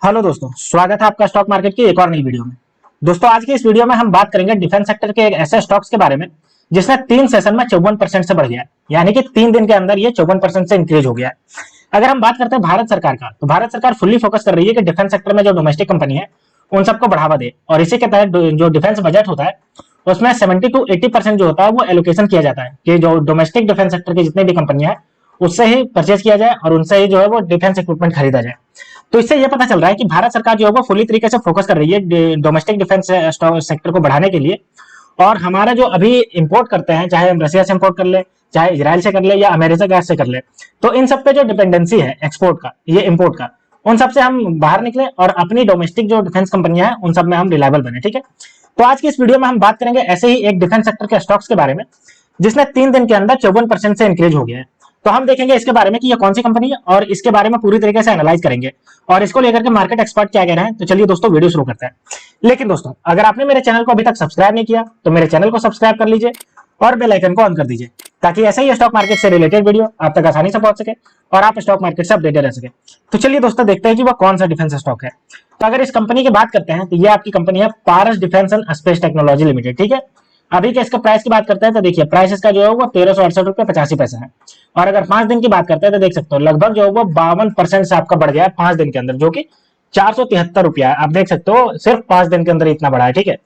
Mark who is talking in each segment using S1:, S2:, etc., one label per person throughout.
S1: Hello दोस्तों, स्वागत है आपका स्टॉक मार्केट की एक और नई वीडियो में। दोस्तों, आज की इस वीडियो में हम बात करेंगे डिफेंस सेक्टर के एक ऐसे स्टॉक्स के बारे में जिसने 3 सेशन में 54% से बढ़ गया है। यानी कि 3 दिन के अंदर ये 54% से इंक्रीज हो गया है। अगर हम बात करते हैं भारत सरकार का, तो भारत सरकार फुल्ली फोकस कर रही है कि डिफेंस सेक्टर में जो डोमेस्टिक कंपनी है उन सबको बढ़ावा दे, और इसी के तहत जो डिफेंस बजट होता है उसमें 70 to 80% जो होता है वो एलोकेशन किया जाता है कि जो डोमेस्टिक डिफेंस सेक्टर की जितनी भी कंपनियां हैं उससे ही परचेज किया जाए और उनसे ही जो है वो डिफेंस इक्विपमेंट खरीदा जाए। तो इससे ये पता चल रहा है कि भारत सरकार जो है वो फुली तरीके से फोकस कर रही है डोमेस्टिक डिफेंस सेक्टर को बढ़ाने के लिए। और हमारा जो अभी इंपोर्ट करते हैं, चाहे हम रशिया से इंपोर्ट कर ले, चाहे इजराइल से कर ले या अमेरिका गैस से कर ले, तो इन सब पे जो डिपेंडेंसी है एक्सपोर्ट का, ये इंपोर्ट का, उन सब से हम बाहर निकले और अपनी डोमेस्टिक जो डिफेंस कंपनियां हैं उन सब में हम रिलायबल बने। ठीक है, तो आज की इस वीडियो में हम बात करेंगे ऐसे ही एक डिफेंस सेक्टर के स्टॉक्स के बारे में जिसने 3 दिन के अंदर 54% से इंक्रीज हो गया है। तो हम देखेंगे इसके बारे में कि ये कौन सी कंपनी है और इसके बारे में पूरी तरीके से एनालाइज करेंगे और इसको लेकर के मार्केट एक्सपर्ट क्या कह रहे हैं। तो चलिए दोस्तों, वीडियो शुरू करते हैं। लेकिन दोस्तों, अगर आपने मेरे चैनल को अभी तक सब्सक्राइब नहीं किया तो मेरे चैनल को सब्सक्राइब कर लीजिए और बेल आइकन को ऑन कर दीजिए ताकि ऐसे ही स्टॉक मार्केट से रिलेटेड वीडियो आप तक आसानी से पहुंच सके और आप स्टॉक मार्केट से अपडेटेड रह सके। तो चलिए दोस्तों, देखते हैं कि वो कौन सा डिफेंस स्टॉक है। तो अगर इस कंपनी की बात करते हैं तो ये आपकी कंपनी है Paras defence and space technology limited. ठीक है, अभी के इसका प्राइस की बात करते हैं तो देखिए प्राइस इसका जो है वो 1368 रुपये 85 पैसे है। और अगर 5 दिन की बात करते हैं तो देख सकते हो लगभग जो है वो 52% से आपका बढ़ गया है 5 दिन के अंदर, जो कि 473 रुपया है। आप देख सकते हो सिर्फ 5 दिन के अंदर इतना बढ़ा है। ठीक है,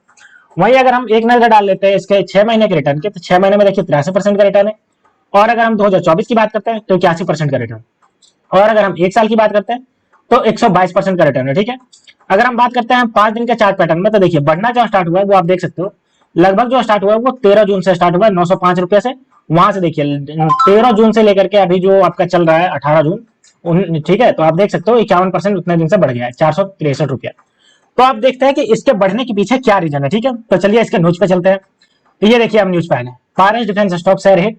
S1: वहीं अगर हम एक नजर डाल लेते हैं इसके 6 महीने के रिटर्न के, तो 6 महीने में देखिए 83% का रिटर्न है। और अगर हम 2024 की बात करते हैं तो 81% का रिटर्न। और अगर हम 1 साल की बात करते हैं तो 122% का रिटर्न है। ठीक है, अगर हम बात करते हैं 5 दिन के चार्ट पैटर्न में, तो देखिए बढ़ना जो स्टार्ट हुआ है वो आप देख सकते हो लगभग जो स्टार्ट हुआ है वो 13 जून से स्टार्ट हुआ है 905 रुपए से। वहां से देखिए 13 जून से लेकर के अभी जो आपका चल रहा है 18 जून, ठीक है, तो आप देख सकते हो 51% उतने दिन से बढ़ गया है 463 रुपया। तो आप देखते हैं कि इसके बढ़ने के पीछे क्या रीजन है। ठीक है, तो चलिए इसके न्यूज पे चलते हैं। तो ये देखिए हम न्यूज पे है, Paras defence stock share hit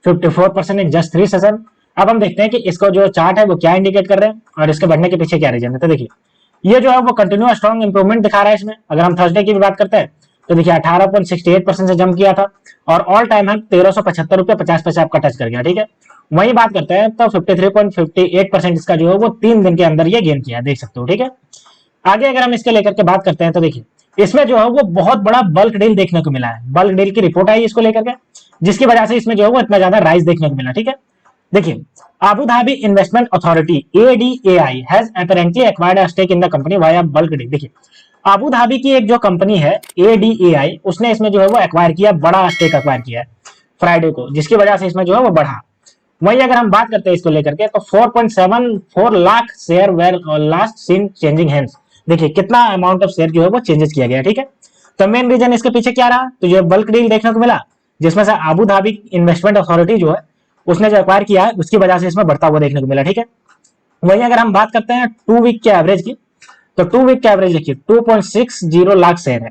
S1: 54% in just 3 session. अब हम देखते हैं कि इसको जो चार्ट है वो क्या इंडिकेट कर रहे हैं और इसके बढ़ने के पीछे क्या रीजन है। तो देखिए ये जो है वो कंटिन्यूअस स्ट्रॉन्ग इंप्रूवमेंट दिखा रहा है इसमें। अगर हम थर्सडे की भी बात करते हैं तो देखिए 18.68% से जंप किया था और ऑल टाइम है 1375 रुपये 50 पैसे आपका टच कर गया। ठीक है, वही बात करते हैं तो 53.58% इसका जो है वो 3 दिन के अंदर ये गेन किया, देख सकते हो। ठीक है, आगे अगर हम इसके लेकर के बात करते हैं तो देखिए इसमें जो है वो बहुत बड़ा बल्क डील देखने को मिला है। बल्क डील की रिपोर्ट आई इसको लेकर के, जिसकी वजह से इसमें जो है वो इतना ज्यादा राइज देखने को मिला। ठीक है, देखिए Abu Dhabi investment authority ADAI has apparently acquired a stake in the company via bulk deal. देखिए अबू धाबी की एक जो कंपनी है एडीएआई, उसने इसमें जो है वो एक्वायर किया, बड़ा स्टेक एक्वायर किया है फ्राइडे को, जिसकी वजह से इसमें जो है वो बढ़ा। वहीं अगर हम बात करते हैं इसको लेकर के तो 4.74 lakh share were last seen changing hands. देखिए कितना अमाउंट ऑफ शेयर जो है वो चेंजेस किया गया। ठीक है, तो मेन रीजन इसके पीछे क्या रहा, तो ये बल्क डील देखने को मिला जिसमें से अबू धाबी इन्वेस्टमेंट अथॉरिटी जो है उसने जो एक्वायर किया है उसकी वजह से इसमें बढ़ता हुआ देखने को मिला। ठीक है, वहीं अगर हम बात करते हैं 2 वीक के एवरेज की, तो 2 वीक के एवरेज देखिए 2.60 लाख शेयर है।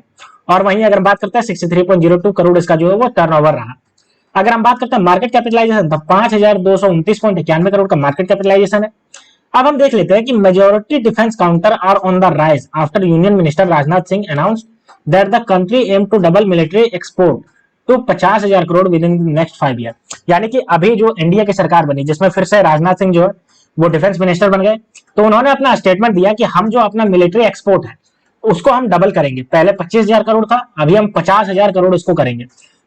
S1: और वहीं अगर बात करते हैं 63.02 करोड़ इसका जो है वो टर्नओवर रहा। अगर हम बात करते हैं मार्केट कैपिटलाइजेशन तो 5229.91 करोड़ का मार्केट कैपिटलाइजेशन है। अब हम देख लेते हैं कि majority defence counter are on the rise after union minister Rajnath Singh announced that the country aim to double military export to 50,000 crore within next 5 year. यानी कि अभी जो इंडिया की सरकार बनी जिसमें फिर से राजनाथ सिंह जो है वो डिफेंस मिनिस्टर बन गए, तो उन्होंने अपना स्टेटमेंट दिया कि हम जो अपना मिलिट्री एक्सपोर्ट है उसको हम डबल करेंगे। पहले 25,000 करोड़ था, अभी हम 50,000 करोड़ इसको करेंगे।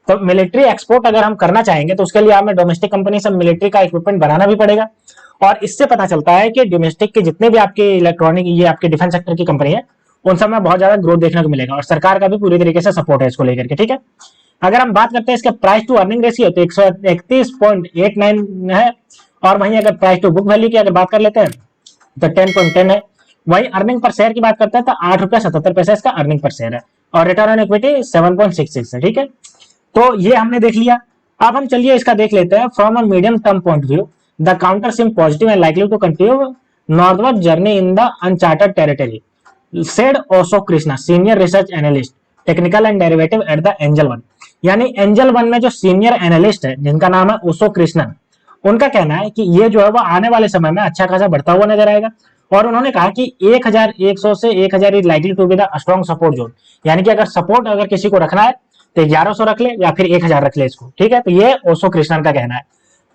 S1: तो मिलिट्री एक्सपोर्ट अगर हम करना चाहेंगे तो उसके लिए हमें डोमेस्टिक कंपनी से मिलिट्री का इक्विपमेंट बनाना भी पड़ेगा। और इससे पता चलता है कि डोमेस्टिक के जितने भी आपके इलेक्ट्रॉनिक ये आपके डिफेंस सेक्टर की कंपनी है उन सब में बहुत ज्यादा ग्रोथ देखने को मिलेगा और सरकार का भी पूरी तरीके से सपोर्ट है इसको लेकर के। ठीक है, अगर हम बात करते हैं इसके प्राइस टू अर्निंग रेशियो तो 131.89 है। और वहीं अगर प्राइस टू बुक वैल्यू की अगर बात कर लेते हैं तो 10.10 है। वहीं अर्निंग पर शेयर की बात करते हैं तो 8 रुपया 77 पैसे इसका अर्निंग पर शेयर है और रिटर्न ऑन इक्विटी 7.66 है। ठीक है, तो ये हमने देख लिया। अब हम चलिए इसका देख लेते हैं from a medium term point view. The counter seem positive and likely to continue northward journey in the uncharted territory said Osho Krishna senior research analyst technical and derivative at the Angel One. यानी Angel One में जो senior analyst है जिनका नाम है ओशो कृष्णन, उनका कहना है कि ये जो है वो आने वाले समय में अच्छा खासा बढ़ता हुआ नजर आएगा। और उन्होंने कहा कि 1100 से 1000 is likely to be the strong support zone. यानी कि अगर सपोर्ट अगर किसी को रखना है तो 1100 रख ले या फिर 1000 रख ले इसको। ठीक है, तो ये ओशो कृष्णन का कहना है।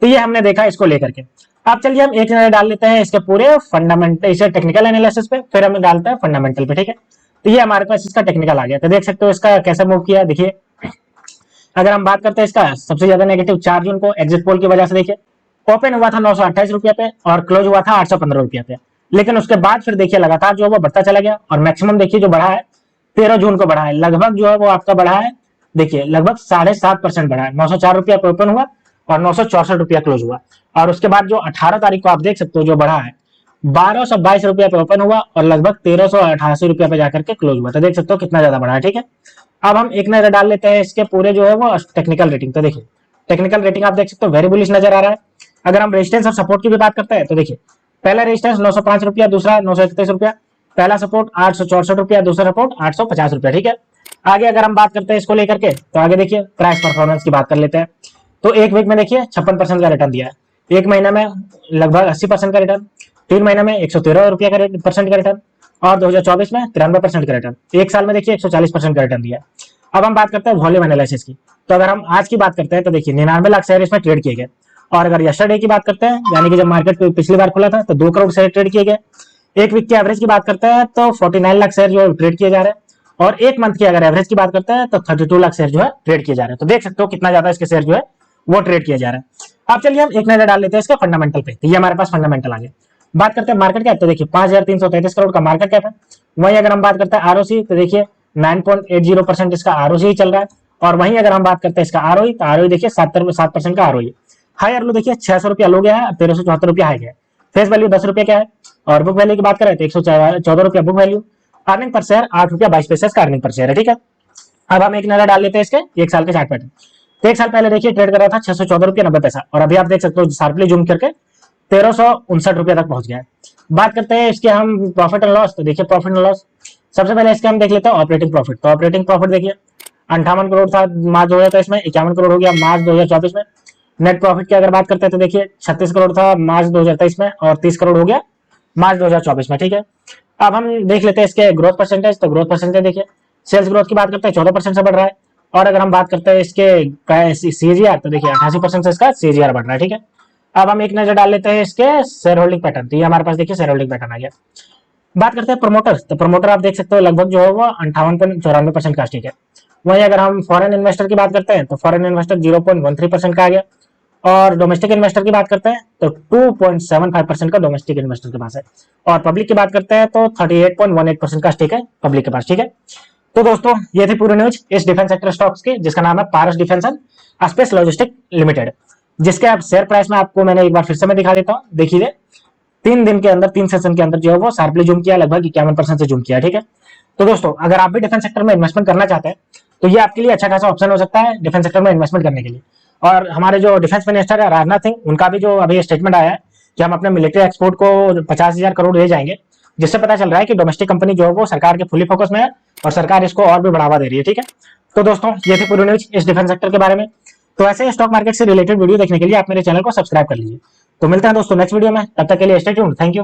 S1: तो ये हमने देखा इसको लेकर के। अब चलिए हम एक नजर डाल लेते हैं इसके पूरे फंडामेंटल, इसे टेक्निकल एनालिसिस पे, फिर हम डालते हैं फंडामेंटल पे, ठीक है। तो ये हमारे पास इसका टेक्निकल आ गया, तो देख सकते हो इसका कैसे मूव किया। देखिए अगर हम बात करते हैं इसका सबसे ज्यादा नेगेटिव 4 जून को एग्जिट पोल की वजह से, देखिए ओपन हुआ था 928 रुपये पे और क्लोज हुआ था 815 रुपये पे, लेकिन उसके बाद फिर देखिए लगातार जो है वो बढ़ता चला गया और मैक्सिमम देखिए जो बढ़ा है 13 जून को बढ़ा है, लगभग जो है वो आपका बढ़ा है, देखिए लगभग 7.5% बढ़ा है। 904 रुपया पे ओपन हुआ और 964 रुपया क्लोज हुआ। और उसके बाद जो 18 तारीख को आप देख सकते हो जो बढ़ा है 1222 रुपया पे ओपन हुआ और लगभग 1388 रुपया पे जाकर के क्लोज हुआ। तो देख सकते हो कितना ज्यादा बढ़ा है, ठीक है। अब हम एक नजर डाल लेते हैं इसके पूरे जो है वो टेक्निकल रेटिंग। तो देखिए टेक्निकल रेटिंग आप देख सकते हो वेरी बुलिश नजर आ रहा है। अगर हम रेजिस्टेंस और सपोर्ट की भी बात करते हैं तो देखिए पहला रेजिस्टेंस 905 रुपया, दूसरा 931 रुपया, पहला सपोर्ट 864 रुपया, दूसरा सपोर्ट 850 रुपया, ठीक है। आगे अगर हम बात करते हैं इसको लेकर के तो आगे देखिए प्राइस परफॉर्मेंस की बात कर लेते हैं। तो एक वीक में देखिए 56% का रिटर्न दिया है, एक महीना में लगभग 80% का रिटर्न, 3 महीना में 113 रुपया का परसेंट का रिटर्न और 2024 में 93% का रिटर्न, एक साल में देखिए 140% का रिटर्न दिया। अब हम बात करते हैं वॉल्यूम एनालिसिस की। तो अगर हम आज की बात करते हैं तो देखिए 99 लाख शेयर इसमें ट्रेड किए गए। और अगर यस्टरडे की बात करते हैं यानी कि जब मार्केट पिछली बार खुला था तो 2 करोड़ शेयर ट्रेड किए गए। एक वीक की एवरेज की बात करते हैं तो 49 लाख शेयर जो ट्रेड किए जा रहे हैं और एक मंथ की अगर एवरेज की बात करते हैं तो 32 लाख शेयर जो है ट्रेड किए जा रहे हैं। तो देख सकते हो कितना ज्यादा इसके शेयर जो है वो ट्रेड किया जा रहा है। अब चलिए हम एक नजर डाल लेते हैं इसके फंडामेंटल पे। तो ये हमारे पास फंडामेंटल आ गया। बात करते हैं मार्केट कैप, तो देखिए 5333 करोड़ का मार्केट कैप है। वहीं अगर हम बात करते हैं आरओसी तो देखिए 9.80% इसका आरओसी चल रहा है। और वहीं अगर हम बात करते हैं इसका आरओई तो आरओई देखिए 7% का आरओई। हाई लो देखिए 600 रुपया लो गया है, 1374 रुपया हाई गया है। फेस वैल्यू 10 रुपया क्या है और बुक वैल्यू की बात करें तो 114 रुपया book value. Earning per share 8 रुपया 22 पैसे का अर्निंग पर शेयर है, ठीक है। अब हम एक नजर डाल लेते हैं इसके एक साल के चार्ट पैटर्न। तो एक साल पहले देखिए ट्रेड कर रहा था 614 रुपया 90 पैसा और अभी आप देख सकते हो शार्पली जूम करके 1359 रुपया तक पहुंच गया है। बात करते हैं इसके हम प्रॉफिट एंड लॉस। तो देखिए प्रॉफिट एंड लॉस सबसे पहले इसके हम देख लेते हैं ऑपरेटिंग प्रॉफिट। तो ऑपरेटिंग प्रॉफिट देखिए 58 करोड़ था मार्च 2023 में, 51 करोड़ हो गया मार्च 2024 में। नेट प्रॉफिट की अगर बात करते हैं तो देखिए 36 करोड़ था मार्च 2023 में और 30 करोड़ हो गया मार्च 2024 में, ठीक है। अब हम देख लेते हैं इसके ग्रोथ परसेंटेज। तो ग्रोथ परसेंटेज देखिए सेल्स ग्रोथ की बात करते हैं 14% से बढ़ रहा है। और अगर हम बात करते हैं इसके सीजीआर तो देखिए 88% से इसका सीजीआर बढ़ रहा है, ठीक है। अब हम एक नजर डाल लेते हैं इसके शेयर होल्डिंग पैटर्न। तो ये हमारे पास देखिए शेयर होल्डिंग पैटर्न आ गया। बात करते हैं प्रमोटर्स। तो प्रमोटर आप देख सकते हो लगभग जो है वो 58.94% का स्टेक है। वहीं अगर हम फॉरेन इन्वेस्टर की बात करते हैं तो फॉरेन इन्वेस्टर 0.13% का आ गया। और डोमेस्टिक इन्वेस्टर की बात करते हैं तो 2.75% का डोमेस्टिक इन्वेस्टर के पास है। और पब्लिक की बात करते हैं तो 38.18% का स्टेक है पब्लिक के पास, ठीक है। तो दोस्तों ये थी पूरी न्यूज इस डिफेंस सेक्टर स्टॉक्स की जिसका नाम है Paras defence and space logistic limited, जिसके आप शेयर प्राइस में आपको मैंने एक बार फिर से मैं दिखा देता हूँ। देखिए 3 दिन के अंदर 3 सेशन के अंदर जो है वो शार्पली जूम किया, लगभग 51% से जूम किया, ठीक है। तो दोस्तों अगर आप भी डिफेंस सेक्टर में इन्वेस्टमेंट करना चाहते हैं तो ये आपके लिए अच्छा खासा ऑप्शन हो सकता है डिफेंस सेक्टर में इन्वेस्टमेंट करने के लिए। और हमारे जो डिफेंस मिनिस्टर है राजनाथ सिंह, उनका भी जो अभी स्टेटमेंट आया है कि हम अपने मिलिट्री एक्सपोर्ट को 50,000 करोड़ ले जाएंगे, जिससे पता चल रहा है कि डोमेस्टिक कंपनी जो है वो सरकार के फुली फोकस में है और सरकार इसको और भी बढ़ावा दे रही है, ठीक है। तो दोस्तों ये थी पूरी न्यूज इस डिफेंस सेक्टर के बारे में। तो ऐसे स्टॉक मार्केट से रिलेटेड वीडियो देखने के लिए आप मेरे चैनल को सब्सक्राइब कर लीजिए। तो मिलते हैं दोस्तों नेक्स्ट वीडियो में, तब तक के लिए स्टे ट्यून्ड, थैंक यू।